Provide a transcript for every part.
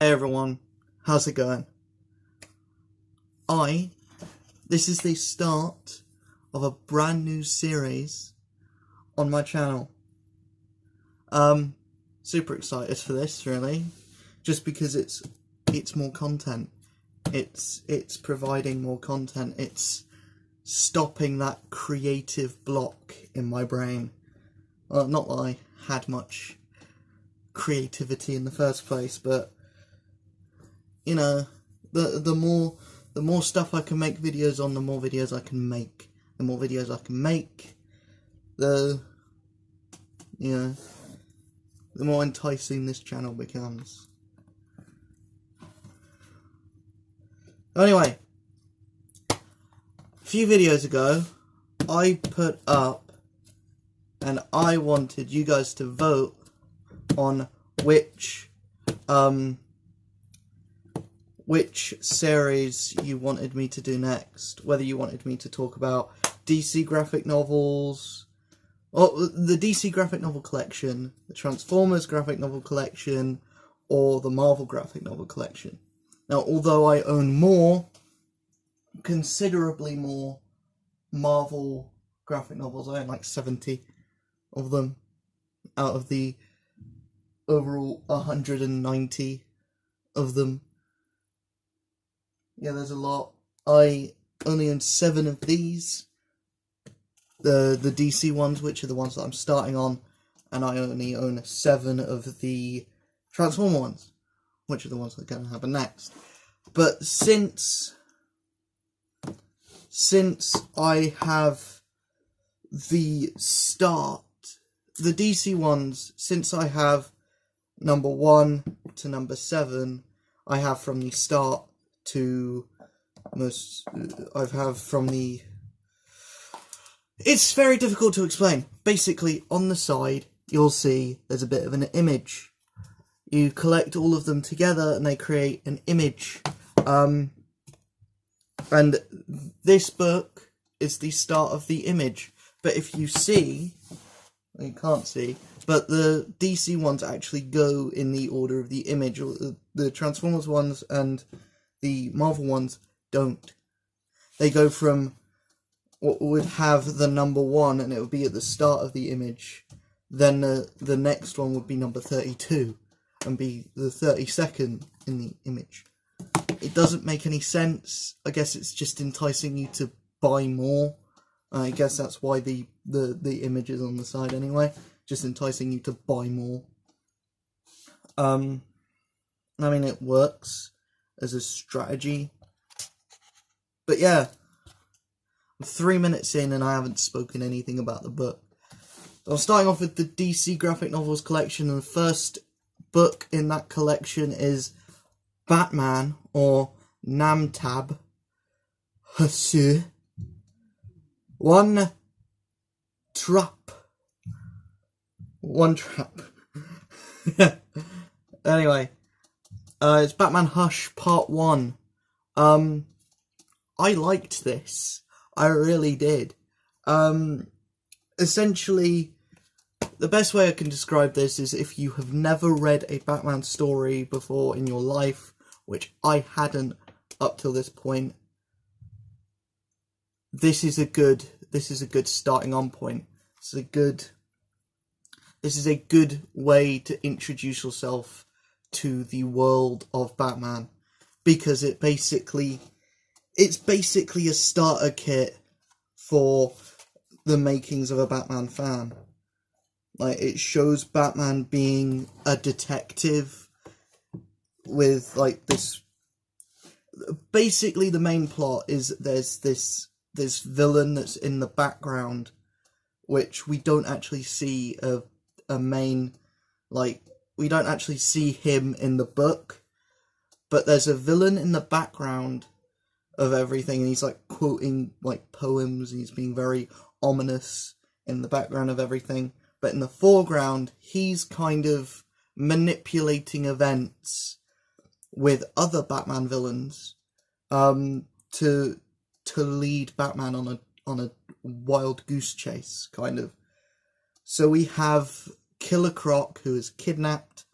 Hey everyone, how's it going? This is the start of a brand new series on my channel. Super excited for this, really, just because it's more content. It's providing more content. It's stopping that creative block in my brain. Well, not that I had much creativity in the first place, but you know, the more stuff I can make videos on, the more videos I can make. The more videos I can make, the more enticing this channel becomes. Anyway, a few videos ago, I put up, and I wanted you guys to vote on which series you wanted me to do next. Whether you wanted me to talk about DC graphic novels, or the DC graphic novel collection, the Transformers graphic novel collection, or the Marvel graphic novel collection. Now, although I own considerably more Marvel graphic novels, I own like 70 of them out of the overall 190 of them. Yeah, there's a lot. I only own 7 of these. The DC ones, which are the ones that I'm starting on, and I only own 7 of the Transformer ones, which are the ones that are going to happen next. But since I have the DC ones, since I have number 1 to number 7, I have from the start to it's very difficult to explain. Basically, on the side, you'll see there's a bit of an image. You collect all of them together and they create an image. And this book is the start of the image. But if you see, well, you can't see, but the DC ones actually go in the order of the image. The Transformers ones and the Marvel ones don't. They go from what would have the number 1, and it would be at the start of the image. Then the next one would be number 32, and be the 32nd in the image. It doesn't make any sense. I guess it's just enticing you to buy more. I guess that's why the image is on the side anyway. Just enticing you to buy more. I mean, it works as a strategy. But yeah, I'm 3 minutes in and I haven't spoken anything about the book. So I'm starting off with the DC graphic novels collection, and the first book in that collection is Batman, or Namtab Hsu. One Trap. Anyway, it's Batman Hush Part 1. I liked this. I really did. Essentially, the best way I can describe this is if you have never read a Batman story before in your life, which I hadn't up till this point, this is a good starting on point. This is a good way to introduce yourself to the world of Batman, because it's basically a starter kit for the makings of a Batman fan. Like, it shows Batman being a detective with like this. Basically, the main plot is there's this villain that's in the background, which we don't actually see a main, like, we don't actually see him in the book, but there's a villain in the background of everything, and he's like quoting like poems, and he's being very ominous in the background of everything. But in the foreground, he's kind of manipulating events with other Batman villains to lead Batman on a wild goose chase, kind of. So we have Killer Croc, who is kidnapped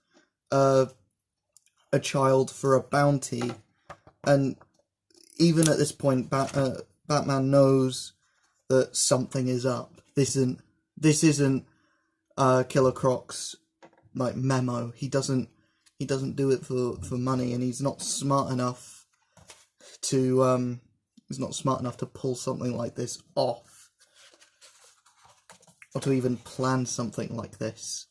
a child for a bounty, and even at this point, Batman knows that something is up. This isn't Killer Croc's like memo. He doesn't do it for money, and he's not smart enough to pull something like this off, or to even plan something like this.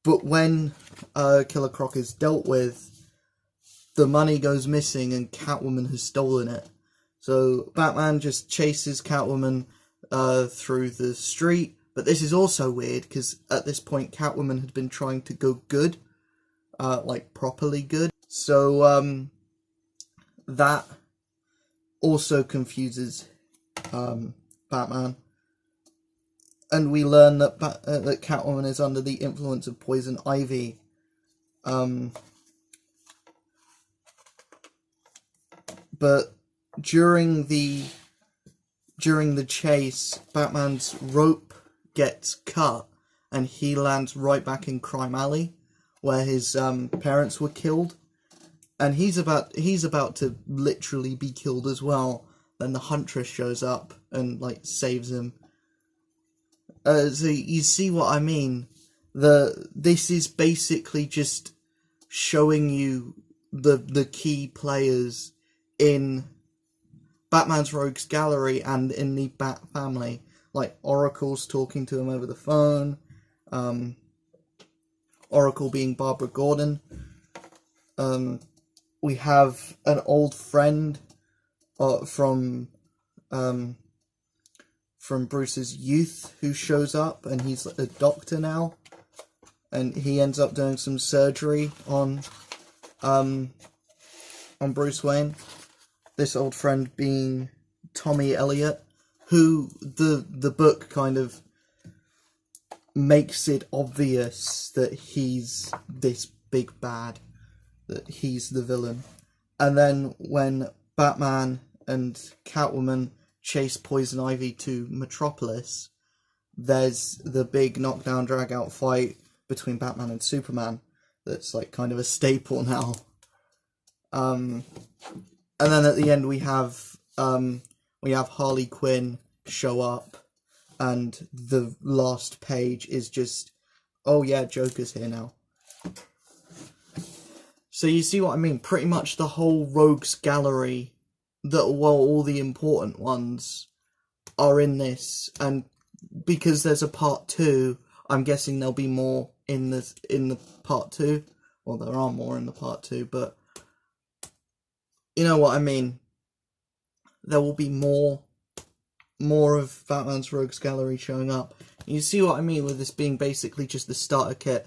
But when Killer Croc is dealt with, the money goes missing and Catwoman has stolen it. So Batman just chases Catwoman through the street. But this is also weird, because at this point Catwoman had been trying to go good. Like properly good. So that also confuses Batman. And we learn that that Catwoman is under the influence of poison ivy. But during the chase, Batman's rope gets cut, and he lands right back in Crime Alley, where his parents were killed, and he's about to literally be killed as well. Then the Huntress shows up and like saves him. So you see what I mean? This is basically just showing you the key players in Batman's Rogues Gallery and in the Bat family. Like Oracle's talking to him over the phone. Oracle being Barbara Gordon. We have an old friend from Bruce's youth who shows up, and he's a doctor now, and he ends up doing some surgery on Bruce Wayne. This old friend being Tommy Elliot, who the book kind of makes it obvious that he's this big bad, that he's the villain. And then when Batman and Catwoman chase Poison Ivy to Metropolis, there's the big knockdown drag out fight between Batman and Superman that's like kind of a staple now. And then at the end we have Harley Quinn show up, and the last page is just, oh yeah, Joker's here now. So you see what I mean? Pretty much the whole Rogues Gallery, all the important ones are in this, and because there's a part 2, I'm guessing there'll be more in the part 2. Well, there are more in the part 2, but you know what I mean. There will be more of Batman's Rogues Gallery showing up. You see what I mean with this being basically just the starter kit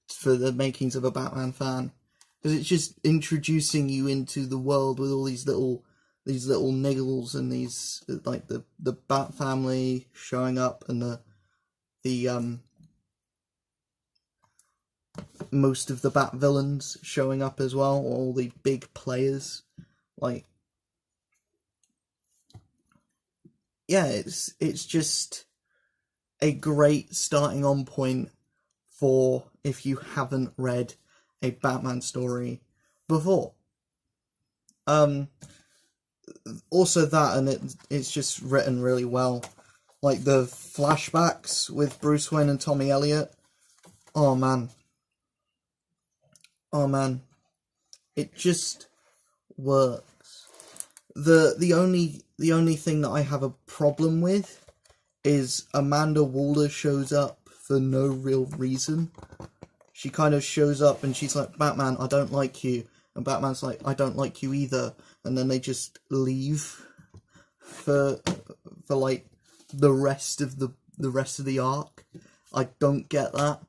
for the makings of a Batman fan, because it's just introducing you into the world with all these little niggles, and these like the Bat family showing up, and the most of the Bat villains showing up as well, all the big players. Like, yeah, it's just a great starting on point for if you haven't read a Batman story before. Also that, and it's just written really well. Like the flashbacks with Bruce Wayne and Tommy Elliot. Oh man. It just works. The only thing that I have a problem with is Amanda Waller shows up for no real reason. She kind of shows up and she's like, Batman, I don't like you. And Batman's like, I don't like you either. And then they just leave for like the rest of the arc. I don't get that.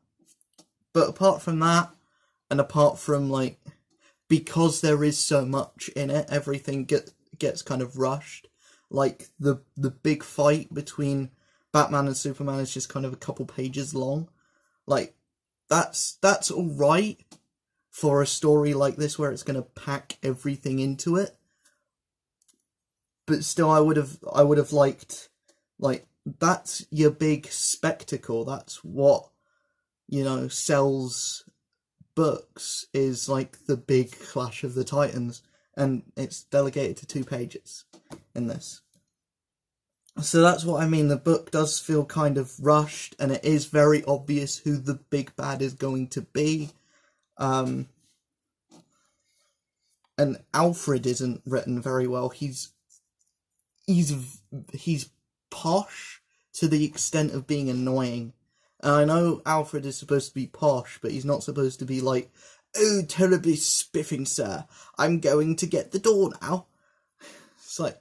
But apart from that, and apart from like, because there is so much in it, everything gets kind of rushed. Like the big fight between Batman and Superman is just kind of a couple pages long. Like, that's alright for a story like this where it's going to pack everything into it. But still, I would have liked, like, that's your big spectacle. That's what, sells books is like the big Clash of the Titans, and it's delegated to 2 pages in this. So that's what I mean. The book does feel kind of rushed, and it is very obvious who the big bad is going to be. And Alfred isn't written very well. He's posh to the extent of being annoying. And I know Alfred is supposed to be posh, but he's not supposed to be like, "Oh, terribly spiffing, sir. I'm going to get the door now." It's like,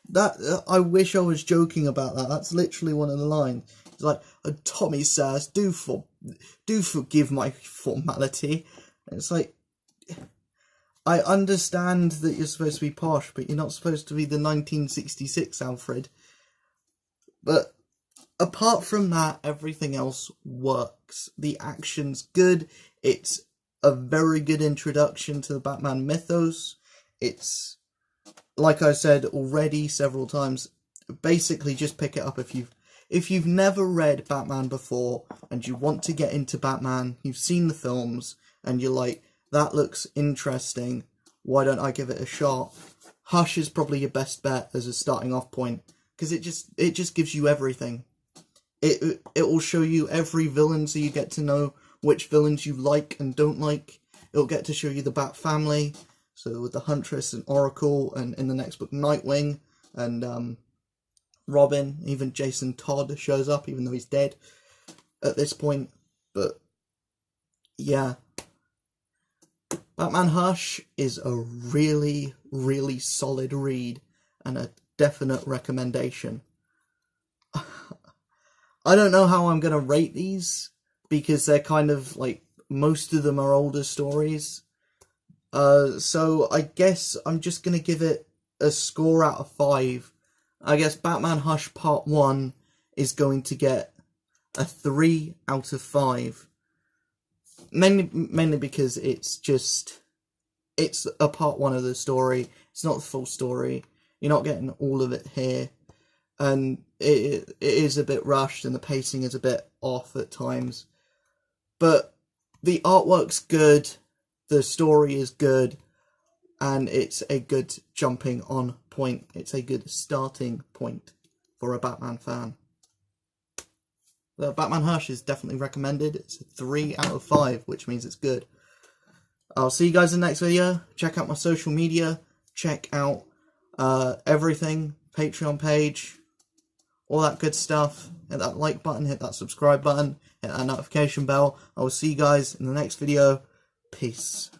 that. I wish I was joking about that. That's literally one of the lines. It's like, "Oh, Tommy, sirs, do forgive my formality." And it's like, I understand that you're supposed to be posh, but you're not supposed to be the 1966 Alfred. But apart from that, everything else works. The action's good. It's a very good introduction to the Batman mythos. It's, like I said already several times, basically just pick it up if you've never read Batman before and you want to get into Batman, you've seen the films, and you're like, that looks interesting, why don't I give it a shot? Hush is probably your best bet as a starting off point, because it just gives you everything. It will show you every villain, so you get to know which villains you like and don't like. It'll get to show you the Bat family, so with the Huntress and Oracle, and in the next book Nightwing and Robin. Even Jason Todd shows up, even though he's dead at this point. But yeah, Batman Hush is a really, really solid read and a definite recommendation. I don't know how I'm going to rate these, because they're kind of like, most of them are older stories. So I guess I'm just going to give it a score out of 5. I guess Batman Hush Part 1 is going to get a 3 out of 5. Mainly because it's a part 1 of the story. It's not the full story. You're not getting all of it here. And it is a bit rushed, and the pacing is a bit off at times. But the artwork's good, the story is good, and it's a good jumping on point. It's a good starting point for a Batman fan. The Batman Hush is definitely recommended. It's a 3 out of 5, which means it's good. I'll see you guys in the next video. Check out my social media. Check out everything. Patreon page. All that good stuff. Hit that like button. Hit that subscribe button. Hit that notification bell. I will see you guys in the next video. Peace.